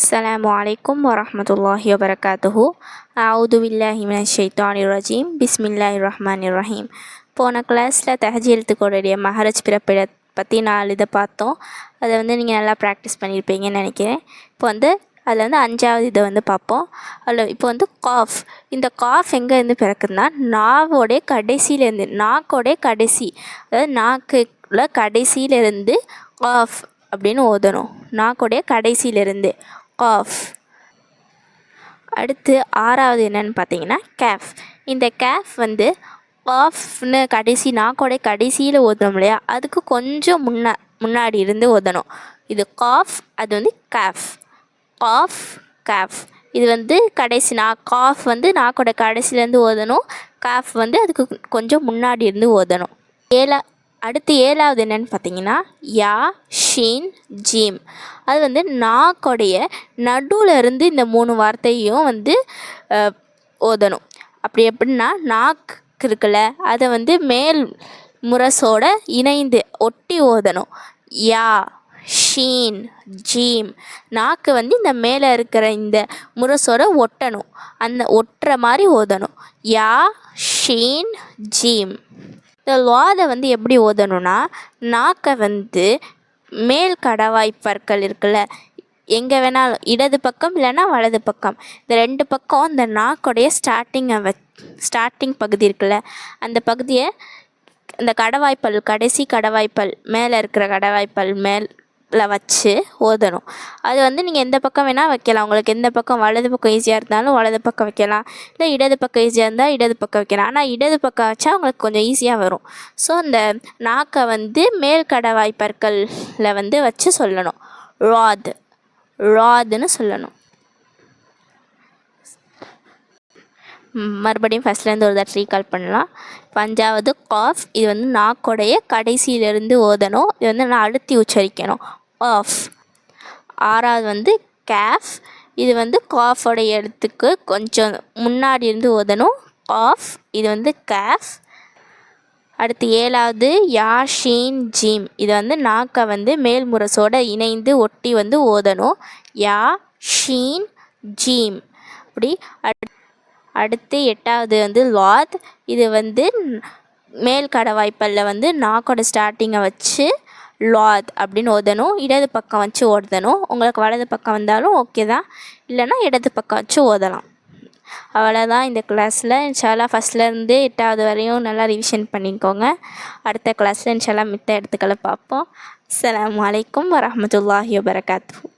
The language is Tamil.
Assalamualaikum warahmatullahi wabarakatuh. A'udzu billahi minasyaitonir rajim. Bismillahirrahmanirrahim. போன கிளாஸில் தஹஜ் எழுத்துக்களுடைய மஹரஜ் பிறப்பிட பற்றி 4 இதை பார்த்தோம். அதை நீங்கள் நல்லா ப்ராக்டிஸ் பண்ணியிருப்பீங்கன்னு நினைக்கிறேன். இப்போ அதில் 5வது இதை பார்ப்போம். அதில் இப்போ காஃப். இந்த காஃப் எங்கேருந்து பிறக்குதுன்னா நாவோடைய கடைசியிலேருந்து, நாக்கோடைய கடைசி, அதாவது நாக்குல கடைசியிலேருந்து காஃப் அப்படின்னு ஓதணும். நாக்கோடைய கடைசியிலேருந்து காஃப். அடுத்து 6வது என்னன்னு பார்த்தீங்கன்னா கேஃப். இந்த கேஃப் காஃப்னு கடைசி நாக்கோடைய கடைசியில் ஓதணும் இல்லையா, அதுக்கு கொஞ்சம் முன்னாடி இருந்து ஓதணும். இது காஃப், அது கேஃப். Cough cafe. இது கடைசி காஃப் நாக்கோட கடைசியிலேருந்து ஓதணும். கேஃப் அதுக்கு கொஞ்சம் முன்னாடி இருந்து ஓதணும். அடுத்து 7வது என்னன்னு பார்த்தீங்கன்னா யா ஷீன் ஜீம். அது நாக்கோடைய நடுவில் இருந்து இந்த 3 வார்த்தையும் ஓதணும். அப்படி எப்படின்னா நாக்கு இருக்குல்ல, அதை மேல் முரசோட இணைந்து ஒட்டி ஓதணும். யா ஷீன் ஜீம். நாக்கு இந்த மேலே இருக்கிற இந்த முரசோட ஒட்டணும். அந்த ஒட்டுற மாதிரி ஓதணும். யா ஷீன் ஜீம். இந்த லாதை எப்படி ஓதணும்னா, நாக்கை மேல் கடவாய் பற்கள் இருக்குல்ல, எங்கே வேணாலும் இடது பக்கம் இல்லைன்னா வலது பக்கம், இந்த 2 பக்கம் இந்த நாக்கோடைய ஸ்டார்டிங் பகுதி இருக்குல்ல, அந்த பகுதியை இந்த கடவாய்ப்பல், கடைசி கடவாய்ப்பல் மேலே இருக்கிற கடவாய்ப்பல் மேலே வச்சு ஓதணும். அது நீங்கள் எந்த பக்கம் வேணால் வைக்கலாம். உங்களுக்கு எந்த பக்கம், வலது பக்கம் ஈஸியாக இருந்தாலும் வலது பக்கம் வைக்கலாம், இல்லை இடது பக்கம் ஈஸியாக இருந்தால் இடது பக்கம் வைக்கலாம். ஆனால் இடது பக்கம் வச்சா உங்களுக்கு கொஞ்சம் ஈஸியாக வரும். ஸோ இந்த நாக்கை மேல் கடவாய் பற்களில் வச்சு சொல்லணும். ராதுன்னு சொல்லணும். மறுபடியும் ஃபஸ்ட்லேருந்து ஒரு தடவை ரீகால் பண்ணலாம். 5வது காஃப். இது நாக்கோடைய கடைசியிலேருந்து ஓதணும். இது நான் அழுத்தி உச்சரிக்கணும். ஆஃப். 6வது கேஃப். இது காஃபோடைய எழுத்துக்கு கொஞ்சம் முன்னாடி இருந்து ஓதணும். காஃப். இது கேஃப். அடுத்து 7வது யா ஷீன் ஜீம். இது நாக்கை மேல் முரசோட இணைந்து ஒட்டி ஓதணும். யா ஷீன் ஜீம். அப்படி அடுத்து 8வது லாத். இது மேல் கடவாய்ப்பல்ல நாக்கோட ஸ்டார்டிங்கை வச்சு லாத் அப்படின்னு ஓதணும். இடது பக்கம் வச்சு ஓதணும். உங்களுக்கு வலது பக்கம் வந்தாலும் ஓகே தான், இல்லைன்னா இடது பக்கம் வச்சு ஓதலாம். அவ்வளோதான் இந்த கிளாஸில். இன்ஷால்லா ஃபஸ்ட்லேருந்து 8வது வரையும் நல்லா ரிவிஷன் பண்ணிக்கோங்க. அடுத்த கிளாஸில் இன்ஷால்லா மித்த இடத்துக்களை பார்ப்போம். அஸ்ஸலாமு அலைக்கும் வரஹ்மத்துல்லாஹி வபரகாத்துஹு.